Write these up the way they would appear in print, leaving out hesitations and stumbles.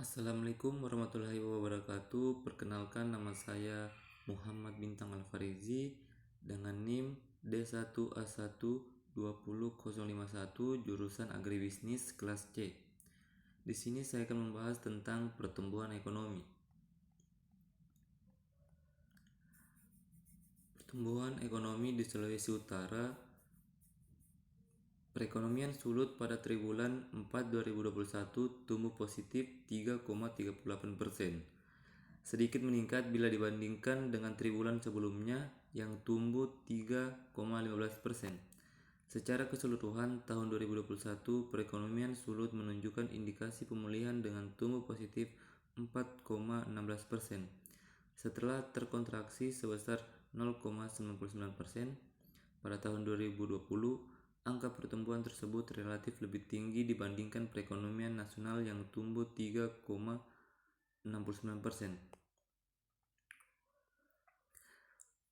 Assalamualaikum warahmatullahi wabarakatuh. Perkenalkan, nama saya Muhammad Bintang Alfarizi dengan NIM D1A1 20051 jurusan Agribisnis kelas C. Di sini saya akan membahas tentang pertumbuhan ekonomi. Pertumbuhan ekonomi di Sulawesi Utara. Perekonomian Sulut pada triwulan 4 2021 tumbuh positif 3,38%. Sedikit meningkat bila dibandingkan dengan triwulan sebelumnya yang tumbuh 3,15%. Secara keseluruhan, tahun 2021 perekonomian Sulut menunjukkan indikasi pemulihan dengan tumbuh positif 4,16% setelah terkontraksi sebesar 0,99% pada tahun 2020. Angka pertumbuhan tersebut relatif lebih tinggi dibandingkan perekonomian nasional yang tumbuh 3,69%.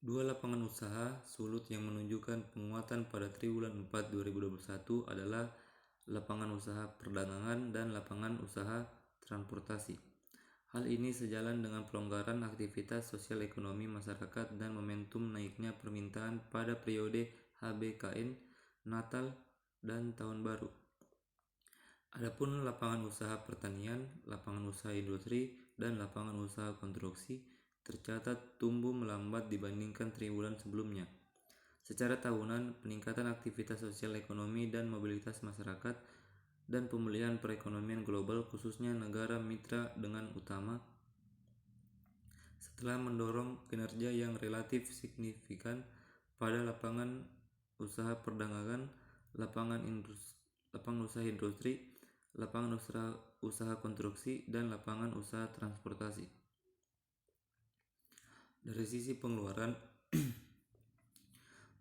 Dua lapangan usaha Sulut yang menunjukkan penguatan pada triwulan 4 2021 adalah lapangan usaha perdagangan dan lapangan usaha transportasi. Hal ini sejalan dengan pelonggaran aktivitas sosial ekonomi masyarakat dan momentum naiknya permintaan pada periode HBKN, Natal, dan Tahun Baru. Adapun lapangan usaha pertanian, lapangan usaha industri, dan lapangan usaha konstruksi tercatat tumbuh melambat dibandingkan triwulan sebelumnya. Secara tahunan, peningkatan aktivitas sosial ekonomi dan mobilitas masyarakat dan pemulihan perekonomian global khususnya negara mitra dengan utama setelah mendorong kinerja yang relatif signifikan pada lapangan usaha perdagangan, lapangan usaha industri, lapangan usaha konstruksi, dan lapangan usaha transportasi. Dari sisi pengeluaran,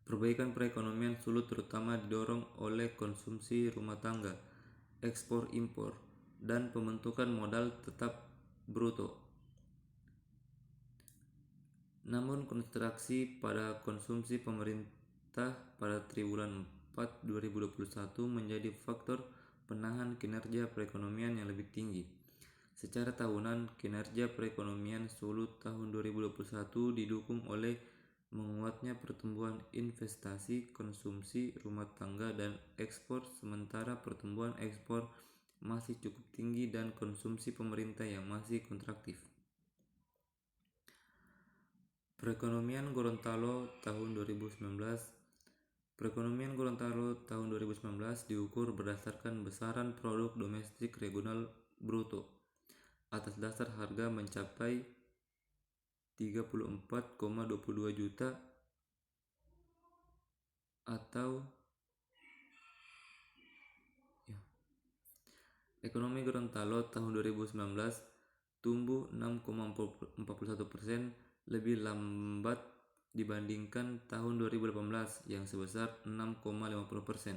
perbaikan perekonomian Sulut terutama didorong oleh konsumsi rumah tangga, ekspor-impor, dan pembentukan modal tetap bruto. Namun kontraksi pada konsumsi pemerintah pada triwulan 4 2021 menjadi faktor penahan kinerja perekonomian yang lebih tinggi. Secara tahunan, kinerja perekonomian Sulut tahun 2021 didukung oleh menguatnya pertumbuhan investasi, konsumsi rumah tangga, dan ekspor, sementara pertumbuhan ekspor masih cukup tinggi dan konsumsi pemerintah yang masih kontraktif. Perekonomian Gorontalo tahun 2019. Perekonomian Gorontalo tahun 2019 diukur berdasarkan besaran produk domestik regional bruto atas dasar harga mencapai 34,22 juta atau Ekonomi Gorontalo tahun 2019 tumbuh 6,41%, lebih lambat dibandingkan tahun 2018 yang sebesar 6,50%.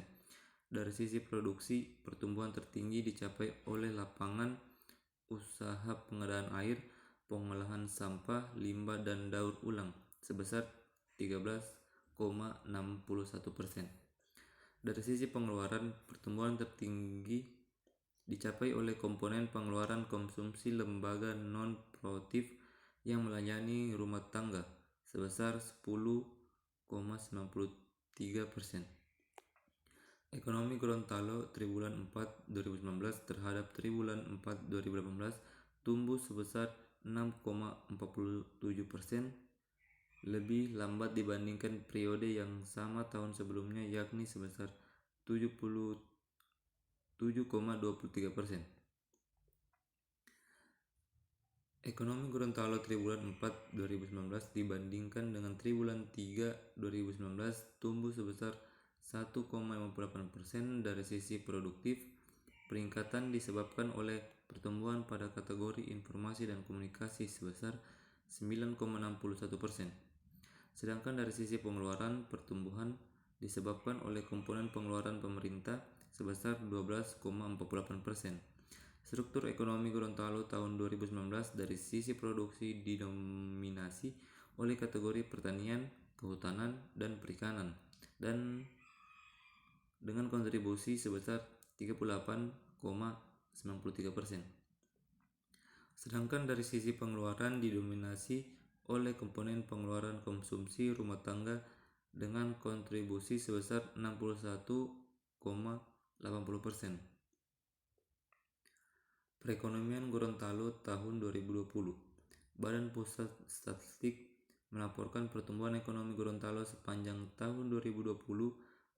Dari sisi produksi, pertumbuhan tertinggi dicapai oleh lapangan usaha pengadaan air, pengolahan sampah, limbah, dan daur ulang sebesar 13,61%. Dari sisi pengeluaran, pertumbuhan tertinggi dicapai oleh komponen pengeluaran konsumsi lembaga non-produktif yang melayani rumah tangga sebesar 10,93%. Ekonomi Gorontalo triwulan 4 2019 terhadap triwulan 4 2018 tumbuh sebesar 6,47%, lebih lambat dibandingkan periode yang sama tahun sebelumnya yakni sebesar 7,23%. Ekonomi Gorontalo triwulan 4 2019 dibandingkan dengan triwulan 3 2019 tumbuh sebesar 1,58%. Dari sisi produktif, peningkatan disebabkan oleh pertumbuhan pada kategori informasi dan komunikasi sebesar 9,61%. Sedangkan dari sisi pengeluaran, pertumbuhan disebabkan oleh komponen pengeluaran pemerintah sebesar 12,48%. Struktur ekonomi Gorontalo tahun 2019 dari sisi produksi didominasi oleh kategori pertanian, kehutanan, dan perikanan dan dengan kontribusi sebesar 38,93%. Sedangkan dari sisi pengeluaran didominasi oleh komponen pengeluaran konsumsi rumah tangga dengan kontribusi sebesar 61,80%. Perekonomian Gorontalo tahun 2020. Badan Pusat Statistik melaporkan pertumbuhan ekonomi Gorontalo sepanjang tahun 2020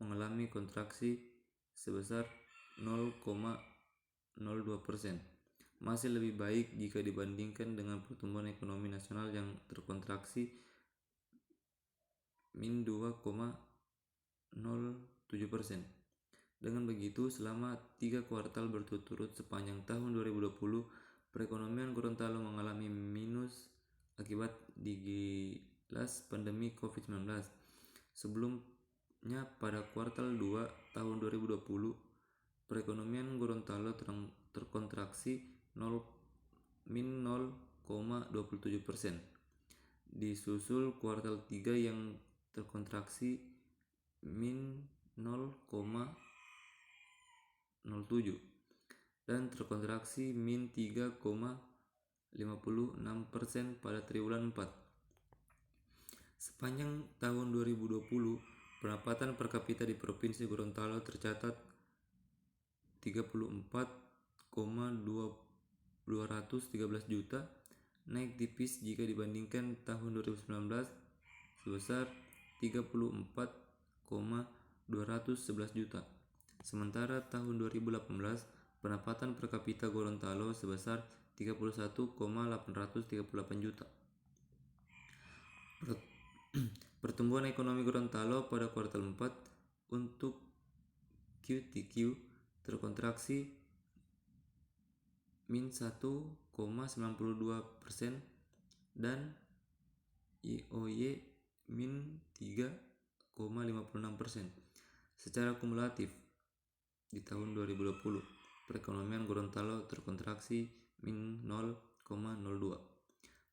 mengalami kontraksi sebesar 0,02%. Masih lebih baik jika dibandingkan dengan pertumbuhan ekonomi nasional yang terkontraksi min 2,07%. Dengan begitu, selama 3 kuartal berturut-turut sepanjang tahun 2020, perekonomian Gorontalo mengalami minus akibat digilas pandemi COVID-19. Sebelumnya pada kuartal 2 tahun 2020, perekonomian Gorontalo terkontraksi min 0,27%. Disusul kuartal 3 yang terkontraksi min 0,07 dan terkontraksi min 3,56% pada triwulan 4. Sepanjang tahun 2020, pendapatan per kapita di Provinsi Gorontalo tercatat 34,213 juta, naik tipis jika dibandingkan tahun 2019 sebesar 34,211 juta. Sementara tahun 2018 pendapatan per kapita Gorontalo sebesar 31,838 juta. Pertumbuhan ekonomi Gorontalo pada kuartal 4 untuk QTQ terkontraksi min 1,92% dan YoY min 3,56%. Secara kumulatif di tahun 2020, perekonomian Gorontalo terkontraksi min 0,02.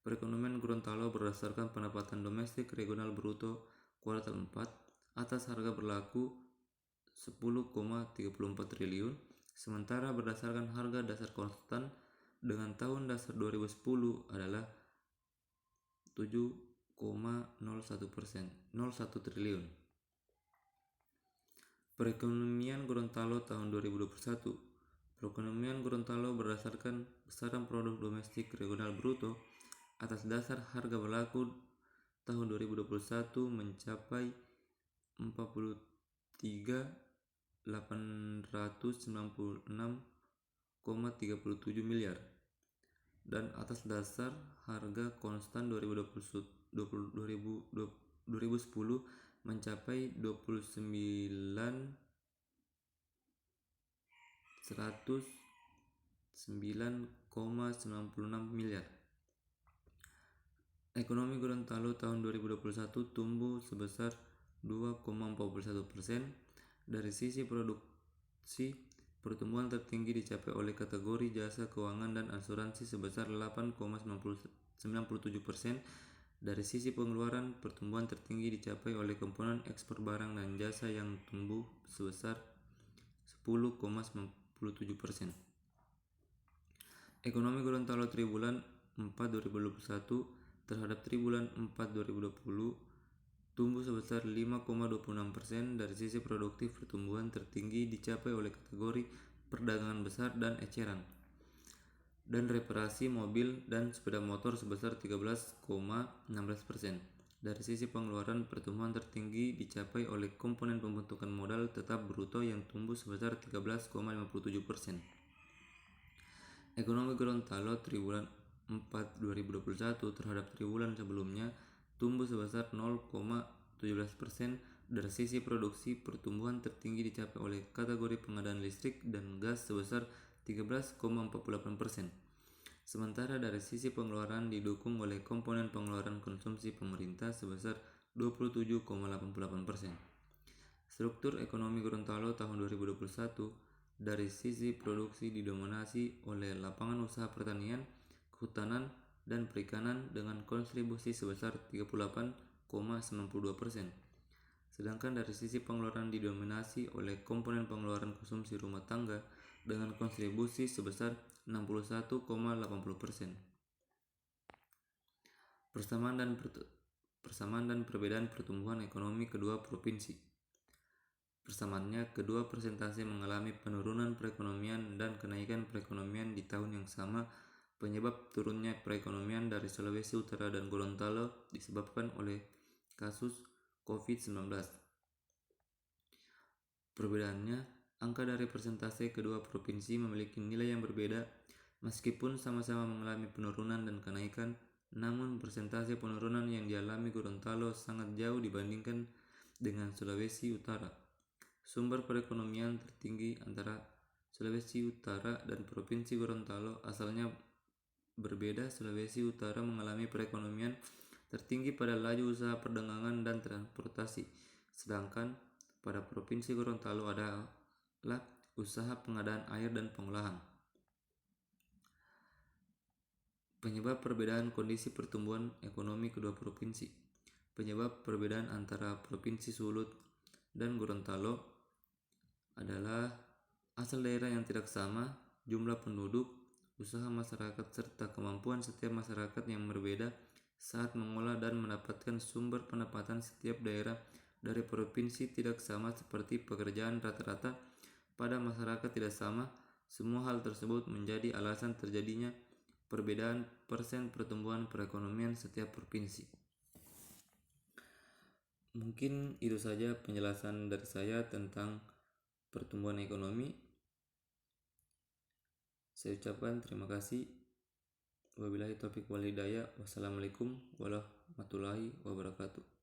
Perekonomian Gorontalo berdasarkan pendapatan domestik regional bruto kuartal 4 atas harga berlaku 10,34 triliun, sementara berdasarkan harga dasar konstan dengan tahun dasar 2010 adalah 7,01 triliun. Perekonomian Gorontalo tahun 2021. Perekonomian Gorontalo berdasarkan besaran produk domestik regional bruto atas dasar harga berlaku tahun 2021 mencapai 43.896,37 miliar dan atas dasar harga konstan 2010 mencapai 29.109,96 miliar. Ekonomi Gorontalo tahun 2021 tumbuh sebesar 2,41%. Dari sisi produksi, pertumbuhan tertinggi dicapai oleh kategori jasa keuangan dan asuransi sebesar 8,97%. Dari sisi pengeluaran, pertumbuhan tertinggi dicapai oleh komponen ekspor barang dan jasa yang tumbuh sebesar 10,97%. Ekonomi Gorontalo triwulan 4 2021 terhadap triwulan 4 2020 tumbuh sebesar 5,26%. Dari sisi produktif, pertumbuhan tertinggi dicapai oleh kategori perdagangan besar dan eceran dan reparasi mobil dan sepeda motor sebesar 13,16%. Dari sisi pengeluaran, pertumbuhan tertinggi dicapai oleh komponen pembentukan modal tetap bruto yang tumbuh sebesar 13,57%. Ekonomi Gorontalo triwulan 4 2021 terhadap triwulan sebelumnya tumbuh sebesar 0,17%. Dari sisi produksi, pertumbuhan tertinggi dicapai oleh kategori pengadaan listrik dan gas sebesar 13,48%. Sementara dari sisi pengeluaran didukung oleh komponen pengeluaran konsumsi pemerintah sebesar 27,88%. Struktur ekonomi Gorontalo tahun 2021 dari sisi produksi didominasi oleh lapangan usaha pertanian, kehutanan, dan perikanan dengan kontribusi sebesar 38,92%. Sedangkan dari sisi pengeluaran didominasi oleh komponen pengeluaran konsumsi rumah tangga dengan kontribusi sebesar 61,80%. Persamaan dan perbedaan pertumbuhan ekonomi kedua provinsi. Persamaannya, kedua persentase mengalami penurunan perekonomian dan kenaikan perekonomian di tahun yang sama. Penyebab turunnya perekonomian dari Sulawesi Utara dan Gorontalo disebabkan oleh kasus COVID-19. Perbedaannya, angka dari persentase kedua provinsi memiliki nilai yang berbeda. Meskipun sama-sama mengalami penurunan dan kenaikan, namun persentase penurunan yang dialami Gorontalo sangat jauh dibandingkan dengan Sulawesi Utara. Sumber perekonomian tertinggi antara Sulawesi Utara dan Provinsi Gorontalo asalnya berbeda. Sulawesi Utara mengalami perekonomian tertinggi pada laju usaha perdagangan dan transportasi, sedangkan pada Provinsi Gorontalo adalah usaha pengadaan air dan pengolahan. Penyebab perbedaan kondisi pertumbuhan ekonomi kedua provinsi. Penyebab perbedaan antara Provinsi Sulut dan Gorontalo adalah asal daerah yang tidak sama, jumlah penduduk, usaha masyarakat, serta kemampuan setiap masyarakat yang berbeda saat mengolah dan mendapatkan sumber pendapatan. Setiap daerah dari provinsi tidak sama, seperti pekerjaan rata-rata pada masyarakat tidak sama. Semua hal tersebut menjadi alasan terjadinya perbedaan persen pertumbuhan perekonomian setiap provinsi. Mungkin itu saja penjelasan dari saya tentang pertumbuhan ekonomi. Saya ucapkan terima kasih. Wabillahi taufiq wal hidayah. Wassalamualaikum warahmatullahi wabarakatuh.